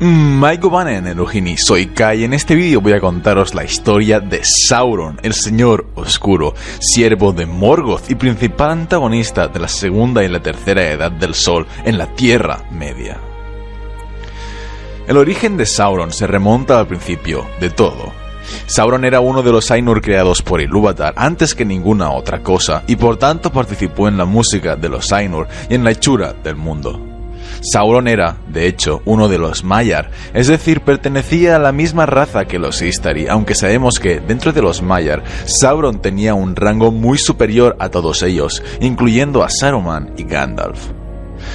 Maigo Banen Erugini, soy Kai y en este vídeo voy a contaros la historia de Sauron, el Señor Oscuro, siervo de Morgoth y principal antagonista de la segunda y la tercera Edad del Sol en la Tierra Media. El origen de Sauron se remonta al principio de todo. Sauron era uno de los Ainur creados por Ilúvatar antes que ninguna otra cosa y por tanto participó en la música de los Ainur y en la hechura del mundo. Sauron era, de hecho, uno de los Maiar, es decir, pertenecía a la misma raza que los Istari, aunque sabemos que, dentro de los Maiar, Sauron tenía un rango muy superior a todos ellos, incluyendo a Saruman y Gandalf.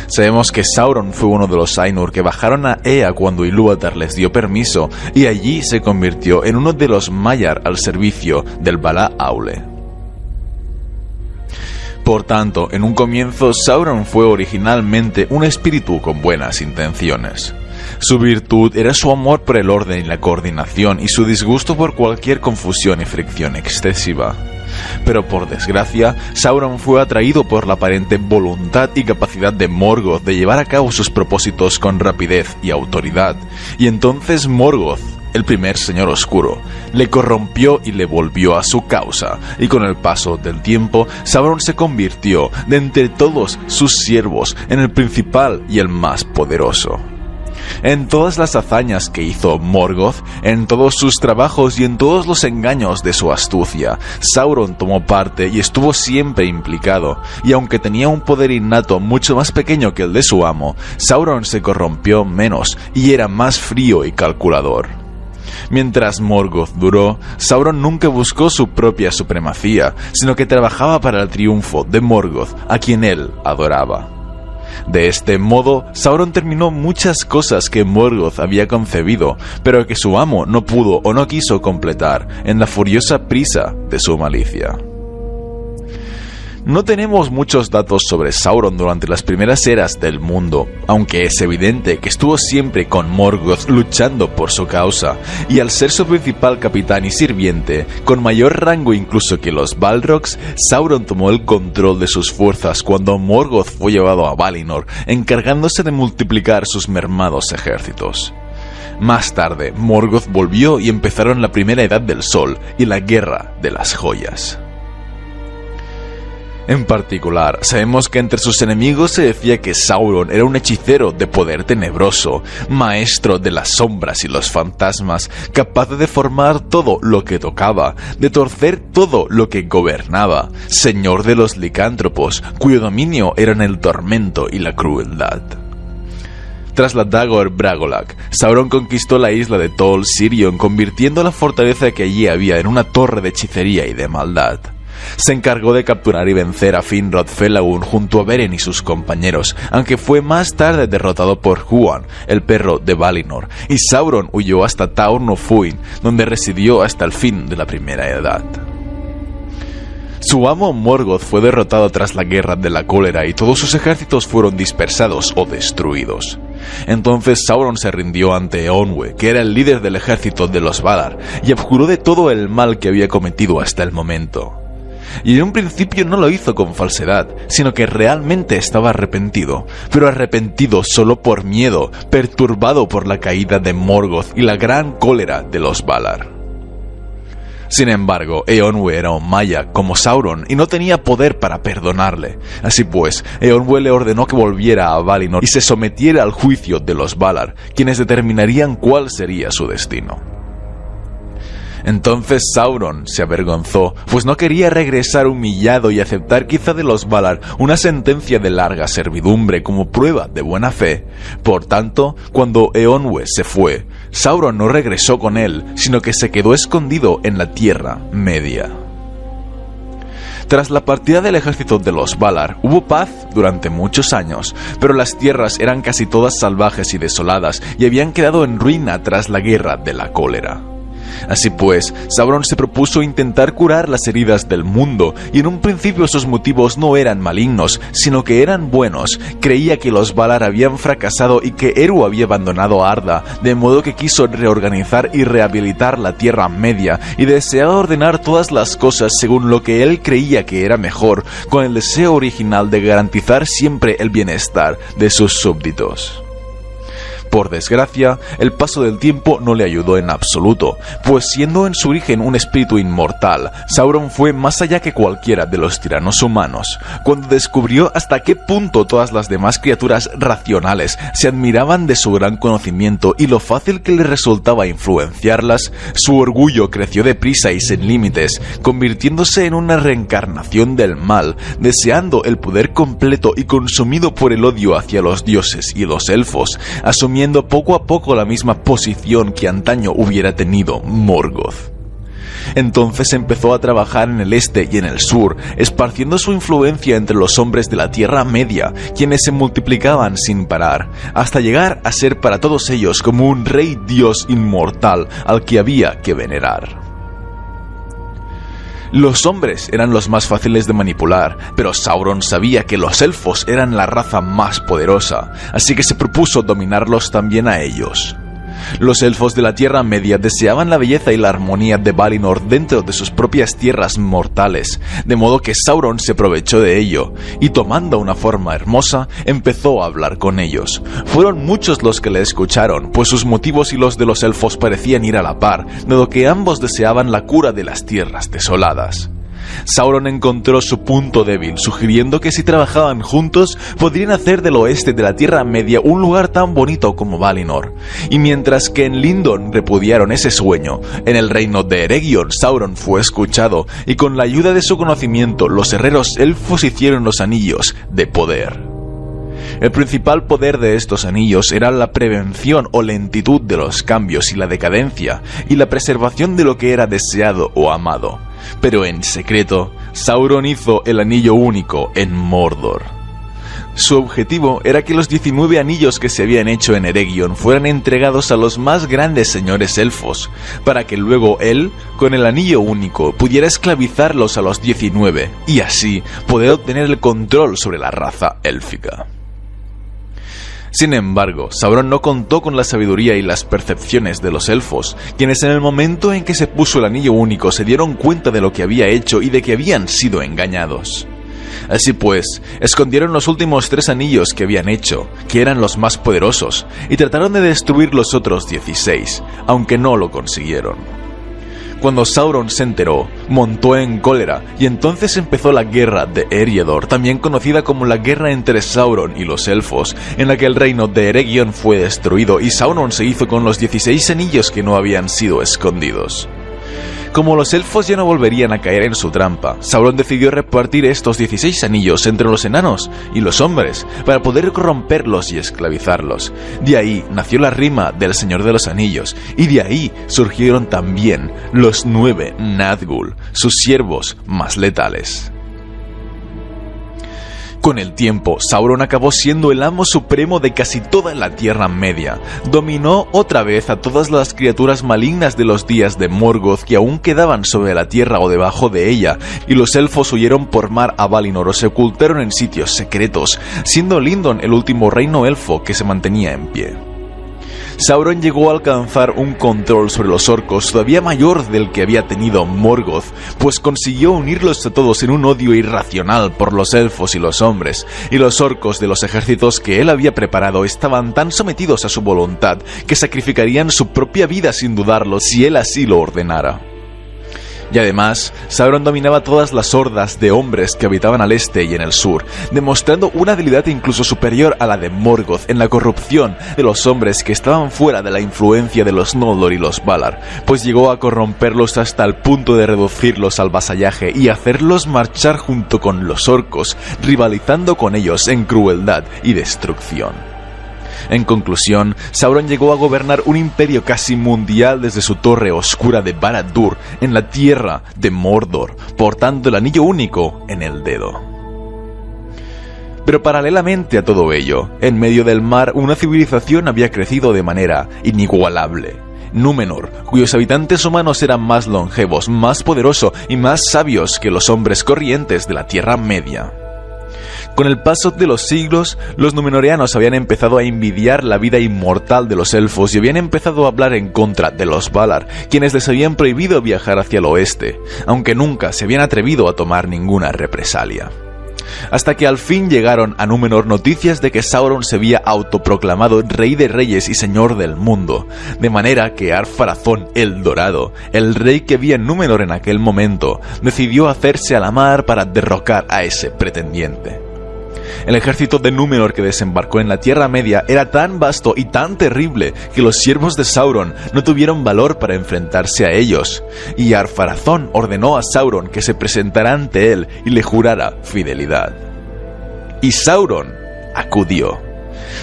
Sabemos que Sauron fue uno de los Ainur que bajaron a Ea cuando Ilúvatar les dio permiso, y allí se convirtió en uno de los Maiar al servicio del Vala Aule. Por tanto, en un comienzo, Sauron fue originalmente un espíritu con buenas intenciones. Su virtud era su amor por el orden y la coordinación y su disgusto por cualquier confusión y fricción excesiva. Pero por desgracia, Sauron fue atraído por la aparente voluntad y capacidad de Morgoth de llevar a cabo sus propósitos con rapidez y autoridad, y entonces Morgoth, el primer Señor Oscuro, le corrompió y le volvió a su causa, y con el paso del tiempo, Sauron se convirtió, de entre todos sus siervos, en el principal y el más poderoso. En todas las hazañas que hizo Morgoth, en todos sus trabajos y en todos los engaños de su astucia, Sauron tomó parte y estuvo siempre implicado, y aunque tenía un poder innato mucho más pequeño que el de su amo, Sauron se corrompió menos y era más frío y calculador. Mientras Morgoth duró, Sauron nunca buscó su propia supremacía, sino que trabajaba para el triunfo de Morgoth, a quien él adoraba. De este modo, Sauron terminó muchas cosas que Morgoth había concebido, pero que su amo no pudo o no quiso completar en la furiosa prisa de su malicia. No tenemos muchos datos sobre Sauron durante las primeras eras del mundo, aunque es evidente que estuvo siempre con Morgoth luchando por su causa, y al ser su principal capitán y sirviente, con mayor rango incluso que los Balrogs, Sauron tomó el control de sus fuerzas cuando Morgoth fue llevado a Valinor, encargándose de multiplicar sus mermados ejércitos. Más tarde, Morgoth volvió y empezaron la primera Edad del Sol y la Guerra de las Joyas. En particular, sabemos que entre sus enemigos se decía que Sauron era un hechicero de poder tenebroso, maestro de las sombras y los fantasmas, capaz de deformar todo lo que tocaba, de torcer todo lo que gobernaba, señor de los licántropos, cuyo dominio eran el tormento y la crueldad. Tras la Dagor Bragollach, Sauron conquistó la isla de Tol Sirion, convirtiendo la fortaleza que allí había en una torre de hechicería y de maldad. Se encargó de capturar y vencer a Finrod Felagund junto a Beren y sus compañeros, aunque fue más tarde derrotado por Huan, el perro de Valinor, y Sauron huyó hasta Taur Nufuin, donde residió hasta el fin de la Primera Edad. Su amo Morgoth fue derrotado tras la Guerra de la Cólera y todos sus ejércitos fueron dispersados o destruidos. Entonces Sauron se rindió ante Eonwe, que era el líder del ejército de los Valar, y abjuró de todo el mal que había cometido hasta el momento. Y en un principio no lo hizo con falsedad, sino que realmente estaba arrepentido, pero arrepentido solo por miedo, perturbado por la caída de Morgoth y la gran cólera de los Valar. Sin embargo, Eonwe era un Maya como Sauron y no tenía poder para perdonarle. Así pues, Eonwe le ordenó que volviera a Valinor y se sometiera al juicio de los Valar, quienes determinarían cuál sería su destino. Entonces Sauron se avergonzó, pues no quería regresar humillado y aceptar quizá de los Valar una sentencia de larga servidumbre como prueba de buena fe. Por tanto, cuando Eonwe se fue, Sauron no regresó con él, sino que se quedó escondido en la Tierra Media. Tras la partida del ejército de los Valar, hubo paz durante muchos años, pero las tierras eran casi todas salvajes y desoladas y habían quedado en ruina tras la Guerra de la Cólera. Así pues, Sauron se propuso intentar curar las heridas del mundo, y en un principio sus motivos no eran malignos, sino que eran buenos. Creía que los Valar habían fracasado y que Eru había abandonado a Arda, de modo que quiso reorganizar y rehabilitar la Tierra Media, y deseaba ordenar todas las cosas según lo que él creía que era mejor, con el deseo original de garantizar siempre el bienestar de sus súbditos. Por desgracia, el paso del tiempo no le ayudó en absoluto, pues siendo en su origen un espíritu inmortal, Sauron fue más allá que cualquiera de los tiranos humanos, cuando descubrió hasta qué punto todas las demás criaturas racionales se admiraban de su gran conocimiento y lo fácil que le resultaba influenciarlas. Su orgullo creció deprisa y sin límites, convirtiéndose en una reencarnación del mal, deseando el poder completo y consumido por el odio hacia los dioses y los elfos, asumiendo poco a poco la misma posición que antaño hubiera tenido Morgoth. Entonces empezó a trabajar en el este y en el sur, esparciendo su influencia entre los hombres de la Tierra Media, quienes se multiplicaban sin parar, hasta llegar a ser para todos ellos como un rey dios inmortal al que había que venerar. Los hombres eran los más fáciles de manipular, pero Sauron sabía que los elfos eran la raza más poderosa, así que se propuso dominarlos también a ellos. Los elfos de la Tierra Media deseaban la belleza y la armonía de Valinor dentro de sus propias tierras mortales, de modo que Sauron se aprovechó de ello, y tomando una forma hermosa, empezó a hablar con ellos. Fueron muchos los que le escucharon, pues sus motivos y los de los elfos parecían ir a la par, dado que ambos deseaban la cura de las tierras desoladas. Sauron encontró su punto débil, sugiriendo que si trabajaban juntos, podrían hacer del oeste de la Tierra Media un lugar tan bonito como Valinor. Y mientras que en Lindon repudiaron ese sueño, en el reino de Eregion Sauron fue escuchado, y con la ayuda de su conocimiento, los herreros elfos hicieron los anillos de poder. El principal poder de estos anillos era la prevención o lentitud de los cambios y la decadencia, y la preservación de lo que era deseado o amado. Pero en secreto, Sauron hizo el anillo único en Mordor. Su objetivo era que los 19 anillos que se habían hecho en Eregion fueran entregados a los más grandes señores elfos, para que luego él, con el anillo único, pudiera esclavizarlos a los 19, y así poder obtener el control sobre la raza élfica. Sin embargo, Sauron no contó con la sabiduría y las percepciones de los elfos, quienes en el momento en que se puso el anillo único se dieron cuenta de lo que había hecho y de que habían sido engañados. Así pues, escondieron los últimos 3 anillos que habían hecho, que eran los más poderosos, y trataron de destruir los otros 16, aunque no lo consiguieron. Cuando Sauron se enteró, montó en cólera, y entonces empezó la guerra de Eriador, también conocida como la guerra entre Sauron y los elfos, en la que el reino de Eregion fue destruido y Sauron se hizo con los 16 anillos que no habían sido escondidos. Como los elfos ya no volverían a caer en su trampa, Sauron decidió repartir estos 16 anillos entre los enanos y los hombres para poder corromperlos y esclavizarlos. De ahí nació la rima del Señor de los Anillos, y de ahí surgieron también los 9 Nazgûl, sus siervos más letales. Con el tiempo, Sauron acabó siendo el amo supremo de casi toda la Tierra Media. Dominó otra vez a todas las criaturas malignas de los días de Morgoth que aún quedaban sobre la tierra o debajo de ella, y los elfos huyeron por mar a Valinor o se ocultaron en sitios secretos, siendo Lindon el último reino elfo que se mantenía en pie. Sauron llegó a alcanzar un control sobre los orcos todavía mayor del que había tenido Morgoth, pues consiguió unirlos a todos en un odio irracional por los elfos y los hombres, y los orcos de los ejércitos que él había preparado estaban tan sometidos a su voluntad que sacrificarían su propia vida sin dudarlo si él así lo ordenara. Y además, Sauron dominaba todas las hordas de hombres que habitaban al este y en el sur, demostrando una habilidad incluso superior a la de Morgoth en la corrupción de los hombres que estaban fuera de la influencia de los Noldor y los Valar, pues llegó a corromperlos hasta el punto de reducirlos al vasallaje y hacerlos marchar junto con los orcos, rivalizando con ellos en crueldad y destrucción. En conclusión, Sauron llegó a gobernar un imperio casi mundial desde su torre oscura de Barad-dûr en la tierra de Mordor, portando el anillo único en el dedo. Pero paralelamente a todo ello, en medio del mar una civilización había crecido de manera inigualable. Númenor, cuyos habitantes humanos eran más longevos, más poderosos y más sabios que los hombres corrientes de la Tierra Media. Con el paso de los siglos, los númenoreanos habían empezado a envidiar la vida inmortal de los elfos y habían empezado a hablar en contra de los Valar, quienes les habían prohibido viajar hacia el oeste, aunque nunca se habían atrevido a tomar ninguna represalia. hasta que al fin llegaron a Númenor noticias de que Sauron se había autoproclamado rey de reyes y señor del mundo, de manera que Ar-Pharazôn el Dorado, el rey que había en Númenor en aquel momento, decidió hacerse a la mar para derrocar a ese pretendiente. El ejército de Númenor que desembarcó en la Tierra Media era tan vasto y tan terrible que los siervos de Sauron no tuvieron valor para enfrentarse a ellos, y Ar-Pharazôn ordenó a Sauron que se presentara ante él y le jurara fidelidad. Y Sauron acudió.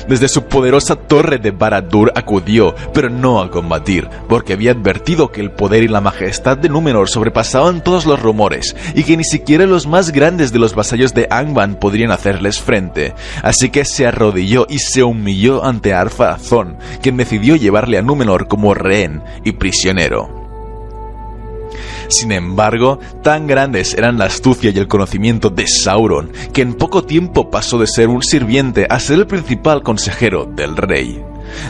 Desde su poderosa torre de Barad-dûr acudió, pero no a combatir, porque había advertido que el poder y la majestad de Númenor sobrepasaban todos los rumores, y que ni siquiera los más grandes de los vasallos de Angband podrían hacerles frente. Así que se arrodilló y se humilló ante Ar-Pharazôn, quien decidió llevarle a Númenor como rehén y prisionero. Sin embargo, tan grandes eran la astucia y el conocimiento de Sauron, que en poco tiempo pasó de ser un sirviente a ser el principal consejero del rey.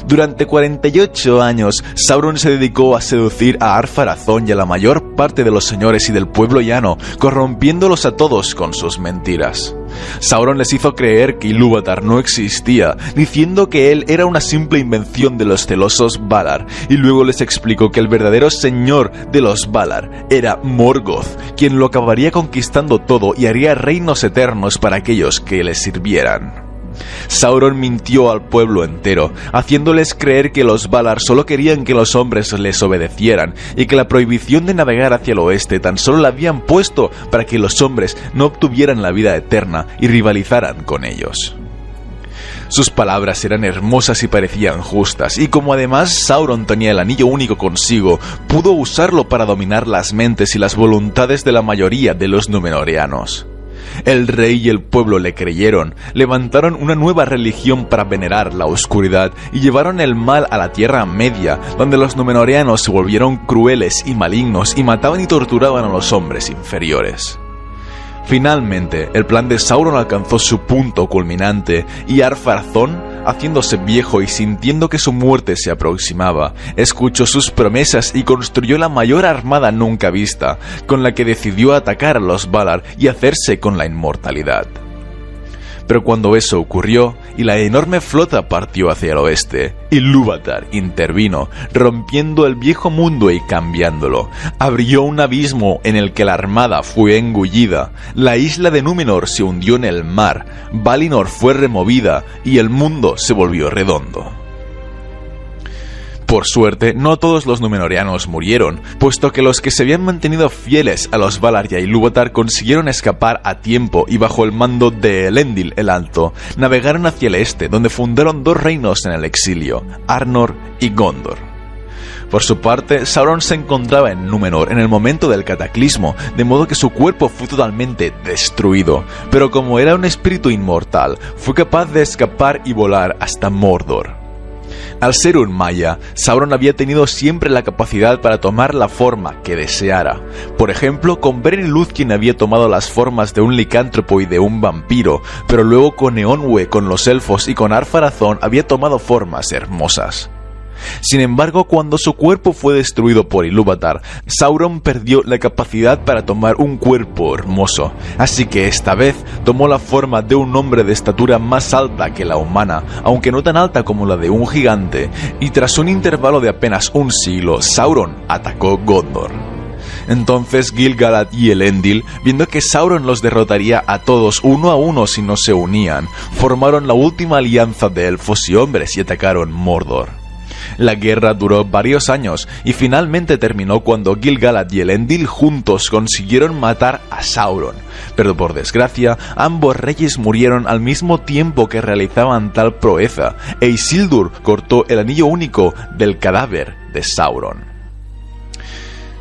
Durante 48 años, Sauron se dedicó a seducir a Ar-Pharazôn y a la mayor parte de los señores y del pueblo llano, corrompiéndolos a todos con sus mentiras. Sauron les hizo creer que Ilúvatar no existía, diciendo que él era una simple invención de los celosos Valar, y luego les explicó que el verdadero señor de los Valar era Morgoth, quien lo acabaría conquistando todo y haría reinos eternos para aquellos que le sirvieran. Sauron mintió al pueblo entero, haciéndoles creer que los Valar solo querían que los hombres les obedecieran y que la prohibición de navegar hacia el oeste tan solo la habían puesto para que los hombres no obtuvieran la vida eterna y rivalizaran con ellos. Sus palabras eran hermosas y parecían justas, y como además Sauron tenía el anillo único consigo, pudo usarlo para dominar las mentes y las voluntades de la mayoría de los númenóreanos. El rey y el pueblo le creyeron, levantaron una nueva religión para venerar la oscuridad y llevaron el mal a la Tierra Media, donde los númenóreanos se volvieron crueles y malignos y mataban y torturaban a los hombres inferiores. Finalmente, el plan de Sauron alcanzó su punto culminante y Ar-Pharazôn, haciéndose viejo y sintiendo que su muerte se aproximaba, escuchó sus promesas y construyó la mayor armada nunca vista, con la que decidió atacar a los Valar y hacerse con la inmortalidad. Pero cuando eso ocurrió y la enorme flota partió hacia el oeste, Ilúvatar intervino, rompiendo el viejo mundo y cambiándolo. Abrió un abismo en el que la armada fue engullida, la isla de Númenor se hundió en el mar, Valinor fue removida y el mundo se volvió redondo. Por suerte, no todos los númenóreanos murieron, puesto que los que se habían mantenido fieles a los Valar y a Ilúvatar consiguieron escapar a tiempo y bajo el mando de Elendil el Alto, navegaron hacia el este, donde fundaron dos reinos en el exilio, Arnor y Gondor. Por su parte, Sauron se encontraba en Númenor en el momento del cataclismo, de modo que su cuerpo fue totalmente destruido, pero como era un espíritu inmortal, fue capaz de escapar y volar hasta Mordor. Al ser un Maya, Sauron había tenido siempre la capacidad para tomar la forma que deseara. Por ejemplo, con Beren y Lúthien había tomado las formas de un licántropo y de un vampiro, pero luego con Eonwe, con los elfos y con Ar-Pharazôn había tomado formas hermosas. Sin embargo, cuando su cuerpo fue destruido por Ilúvatar, Sauron perdió la capacidad para tomar un cuerpo hermoso, así que esta vez tomó la forma de un hombre de estatura más alta que la humana, aunque no tan alta como la de un gigante, y tras un intervalo de apenas un siglo, Sauron atacó Gondor. Entonces Gil-galad y Elendil, viendo que Sauron los derrotaría a todos uno a uno si no se unían, formaron la última alianza de elfos y hombres y atacaron Mordor. La guerra duró varios años y finalmente terminó cuando Gil-galad y Elendil juntos consiguieron matar a Sauron, pero por desgracia ambos reyes murieron al mismo tiempo que realizaban tal proeza, e Isildur cortó el anillo único del cadáver de Sauron.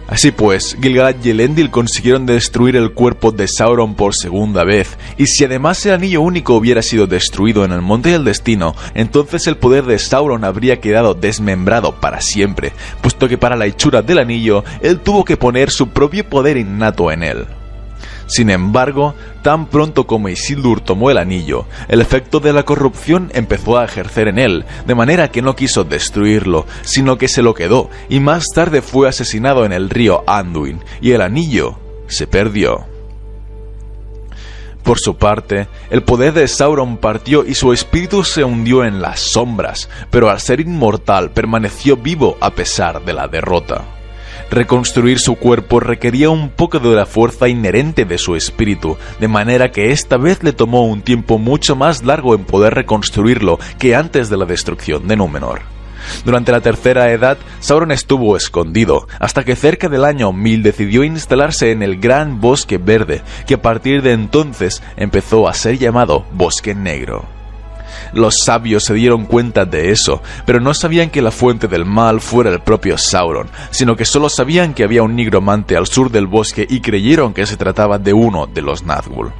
Así pues, Gil-galad y Elendil consiguieron destruir el cuerpo de Sauron por segunda vez, y si además el anillo único hubiera sido destruido en el Monte del Destino, entonces el poder de Sauron habría quedado desmembrado para siempre, puesto que para la hechura del anillo, él tuvo que poner su propio poder innato en él. Sin embargo, tan pronto como Isildur tomó el anillo, el efecto de la corrupción empezó a ejercer en él, de manera que no quiso destruirlo, sino que se lo quedó, y más tarde fue asesinado en el río Anduin, y el anillo se perdió. Por su parte, el poder de Sauron partió y su espíritu se hundió en las sombras, pero al ser inmortal permaneció vivo a pesar de la derrota. Reconstruir su cuerpo requería un poco de la fuerza inherente de su espíritu, de manera que esta vez le tomó un tiempo mucho más largo en poder reconstruirlo que antes de la destrucción de Númenor. Durante la Tercera Edad, Sauron estuvo escondido, hasta que cerca del año 1000 decidió instalarse en el Gran Bosque Verde, que a partir de entonces empezó a ser llamado Bosque Negro. Los sabios se dieron cuenta de eso, pero no sabían que la fuente del mal fuera el propio Sauron, sino que solo sabían que había un nigromante al sur del bosque y creyeron que se trataba de uno de los Nazgûl.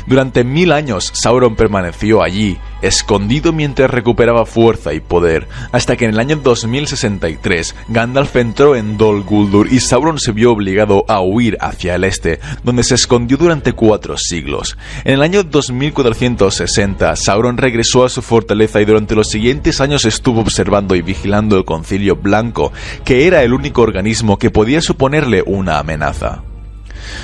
Durante 1000 años Sauron permaneció allí, escondido mientras recuperaba fuerza y poder, hasta que en el año 2063 Gandalf entró en Dol Guldur y Sauron se vio obligado a huir hacia el este, donde se escondió durante 4 siglos. En el año 2460 Sauron regresó a su fortaleza y durante los siguientes años estuvo observando y vigilando el Concilio Blanco, que era el único organismo que podía suponerle una amenaza.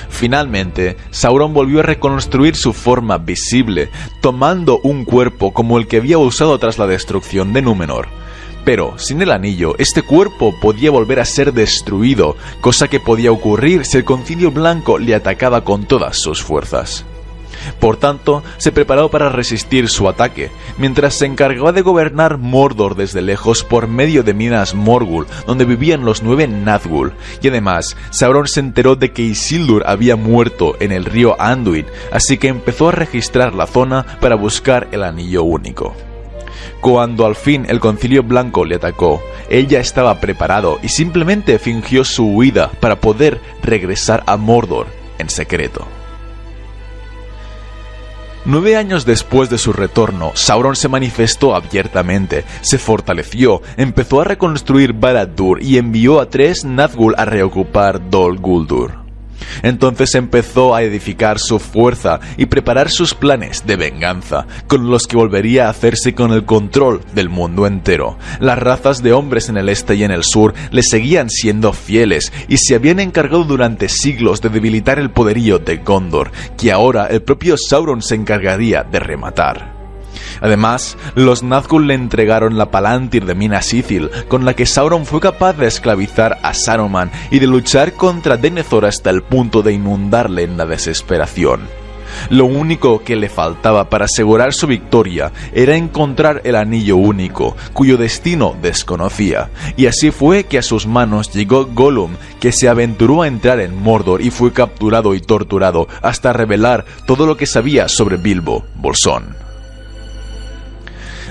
Finalmente, Sauron volvió a reconstruir su forma visible, tomando un cuerpo como el que había usado tras la destrucción de Númenor. Pero, sin el anillo, este cuerpo podía volver a ser destruido, cosa que podía ocurrir si el Concilio Blanco le atacaba con todas sus fuerzas. Por tanto, se preparó para resistir su ataque, mientras se encargaba de gobernar Mordor desde lejos por medio de Minas Morgul, donde vivían los 9 Nazgûl, y además, Sauron se enteró de que Isildur había muerto en el río Anduin, así que empezó a registrar la zona para buscar el Anillo Único. Cuando al fin el Concilio Blanco le atacó, él ya estaba preparado y simplemente fingió su huida para poder regresar a Mordor en secreto. 9 años después de su retorno, Sauron se manifestó abiertamente, se fortaleció, empezó a reconstruir Barad-dûr y envió a 3 Nazgûl a reocupar Dol Guldur. Entonces empezó a edificar su fuerza y preparar sus planes de venganza, con los que volvería a hacerse con el control del mundo entero. Las razas de hombres en el este y en el sur le seguían siendo fieles y se habían encargado durante siglos de debilitar el poderío de Gondor, que ahora el propio Sauron se encargaría de rematar. Además, los Nazgûl le entregaron la Palantir de Minas Ithil, con la que Sauron fue capaz de esclavizar a Saruman y de luchar contra Denethor hasta el punto de inundarle en la desesperación. Lo único que le faltaba para asegurar su victoria era encontrar el Anillo Único, cuyo destino desconocía, y así fue que a sus manos llegó Gollum, que se aventuró a entrar en Mordor y fue capturado y torturado hasta revelar todo lo que sabía sobre Bilbo Bolsón.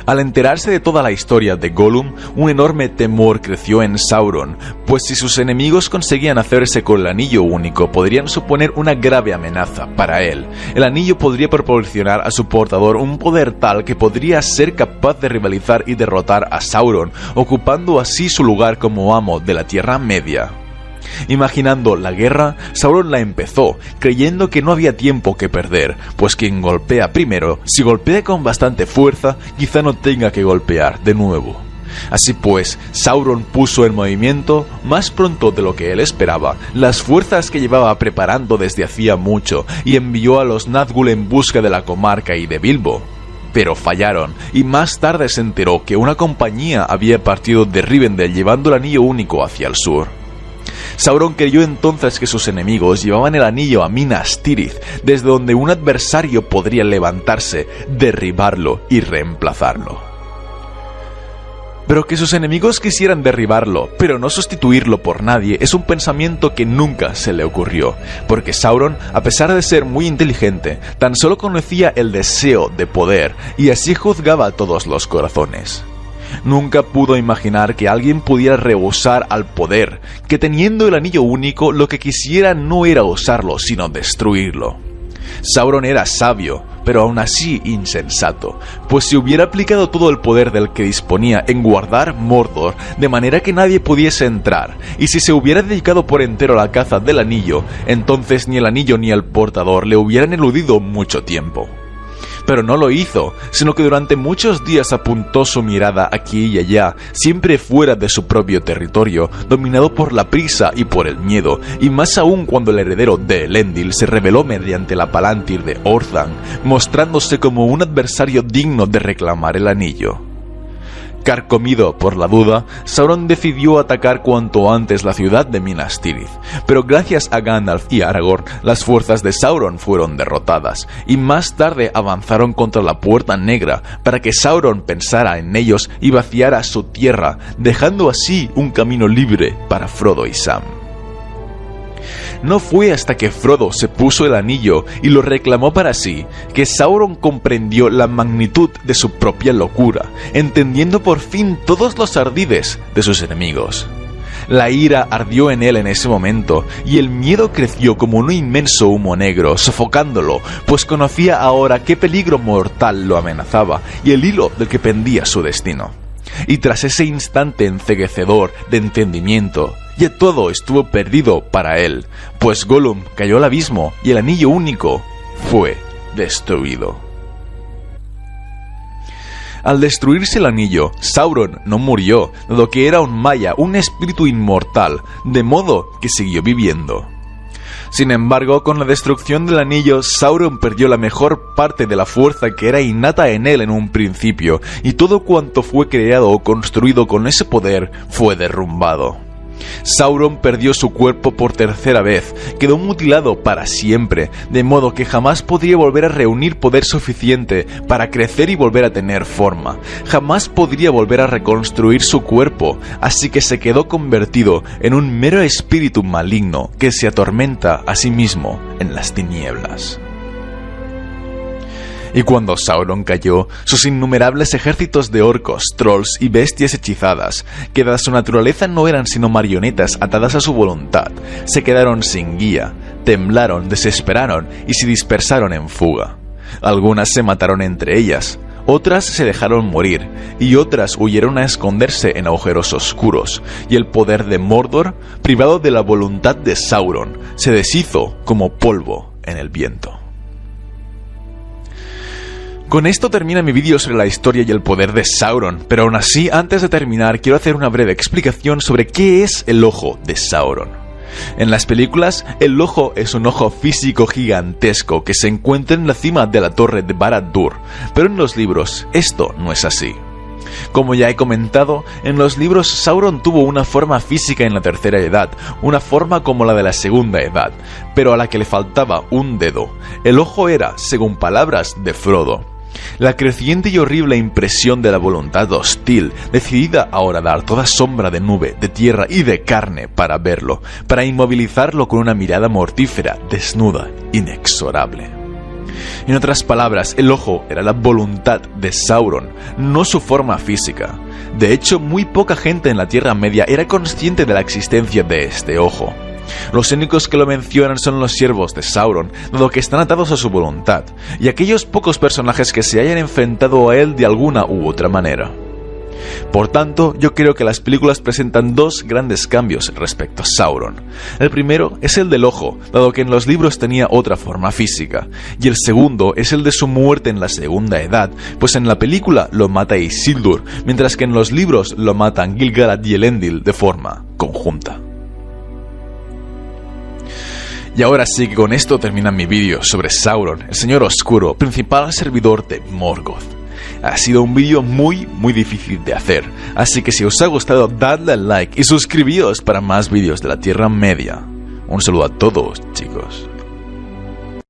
Al enterarse de toda la historia de Gollum, un enorme temor creció en Sauron, pues si sus enemigos conseguían hacerse con el Anillo Único, podrían suponer una grave amenaza para él. El anillo podría proporcionar a su portador un poder tal que podría ser capaz de rivalizar y derrotar a Sauron, ocupando así su lugar como amo de la Tierra Media. Imaginando la guerra, Sauron la empezó, creyendo que no había tiempo que perder, pues quien golpea primero, si golpea con bastante fuerza, quizá no tenga que golpear de nuevo. Así pues, Sauron puso en movimiento, más pronto de lo que él esperaba, las fuerzas que llevaba preparando desde hacía mucho, y envió a los Nazgûl en busca de la comarca y de Bilbo. Pero fallaron, y más tarde se enteró que una compañía había partido de Rivendell llevando el Anillo Único hacia el sur. Sauron creyó entonces que sus enemigos llevaban el anillo a Minas Tirith, desde donde un adversario podría levantarse, derribarlo y reemplazarlo. Pero que sus enemigos quisieran derribarlo, pero no sustituirlo por nadie, es un pensamiento que nunca se le ocurrió, porque Sauron, a pesar de ser muy inteligente, tan solo conocía el deseo de poder, y así juzgaba a todos los corazones. Nunca pudo imaginar que alguien pudiera rehusar al poder, que teniendo el Anillo Único lo que quisiera no era usarlo, sino destruirlo. Sauron era sabio, pero aún así insensato, pues si hubiera aplicado todo el poder del que disponía en guardar Mordor de manera que nadie pudiese entrar, y si se hubiera dedicado por entero a la caza del anillo, entonces ni el anillo ni el portador le hubieran eludido mucho tiempo. Pero no lo hizo, sino que durante muchos días apuntó su mirada aquí y allá, siempre fuera de su propio territorio, dominado por la prisa y por el miedo, y más aún cuando el heredero de Elendil se rebeló mediante la Palantir de Orthanc, mostrándose como un adversario digno de reclamar el anillo. Carcomido por la duda, Sauron decidió atacar cuanto antes la ciudad de Minas Tirith, pero gracias a Gandalf y Aragorn, las fuerzas de Sauron fueron derrotadas, y más tarde avanzaron contra la Puerta Negra para que Sauron pensara en ellos y vaciara su tierra, dejando así un camino libre para Frodo y Sam. No fue hasta que Frodo se puso el anillo y lo reclamó para sí, que Sauron comprendió la magnitud de su propia locura, entendiendo por fin todos los ardides de sus enemigos. La ira ardió en él en ese momento, y el miedo creció como un inmenso humo negro, sofocándolo, pues conocía ahora qué peligro mortal lo amenazaba, y el hilo del que pendía su destino. Y tras ese instante enceguecedor de entendimiento, ya todo estuvo perdido para él, pues Gollum cayó al abismo y el anillo único fue destruido. Al destruirse el anillo, Sauron no murió, dado que era un Maya, un espíritu inmortal, de modo que siguió viviendo. Sin embargo, con la destrucción del anillo, Sauron perdió la mejor parte de la fuerza que era innata en él en un principio, y todo cuanto fue creado o construido con ese poder fue derrumbado. Sauron perdió su cuerpo por tercera vez, quedó mutilado para siempre, de modo que jamás podría volver a reunir poder suficiente para crecer y volver a tener forma. Jamás podría volver a reconstruir su cuerpo, así que se quedó convertido en un mero espíritu maligno que se atormenta a sí mismo en las tinieblas. Y cuando Sauron cayó, sus innumerables ejércitos de orcos, trolls y bestias hechizadas, que dada su naturaleza no eran sino marionetas atadas a su voluntad, se quedaron sin guía, temblaron, desesperaron y se dispersaron en fuga. Algunas se mataron entre ellas, otras se dejaron morir, y otras huyeron a esconderse en agujeros oscuros, y el poder de Mordor, privado de la voluntad de Sauron, se deshizo como polvo en el viento. Con esto termina mi vídeo sobre la historia y el poder de Sauron, pero aún así, antes de terminar, quiero hacer una breve explicación sobre qué es el ojo de Sauron. En las películas, el ojo es un ojo físico gigantesco que se encuentra en la cima de la torre de Barad-dûr, pero en los libros esto no es así. Como ya he comentado, en los libros Sauron tuvo una forma física en la Tercera Edad, una forma como la de la Segunda Edad, pero a la que le faltaba un dedo. El ojo era, según palabras de Frodo, la creciente y horrible impresión de la voluntad hostil, decidida a horadar toda sombra de nube, de tierra y de carne para verlo, para inmovilizarlo con una mirada mortífera, desnuda, inexorable. En otras palabras, el ojo era la voluntad de Sauron, no su forma física. De hecho, muy poca gente en la Tierra Media era consciente de la existencia de este ojo. Los únicos que lo mencionan son los siervos de Sauron, dado que están atados a su voluntad, y aquellos pocos personajes que se hayan enfrentado a él de alguna u otra manera. Por tanto, yo creo que las películas presentan dos grandes cambios respecto a Sauron. El primero es el del ojo, dado que en los libros tenía otra forma física, y el segundo es el de su muerte en la Segunda Edad, pues en la película lo mata Isildur, mientras que en los libros lo matan Gil-galad y Elendil de forma conjunta. Y ahora sí que con esto termina mi vídeo sobre Sauron, el Señor Oscuro, principal servidor de Morgoth. Ha sido un vídeo muy difícil de hacer, así que si os ha gustado dadle al like y suscribíos para más vídeos de la Tierra Media. Un saludo a todos, chicos.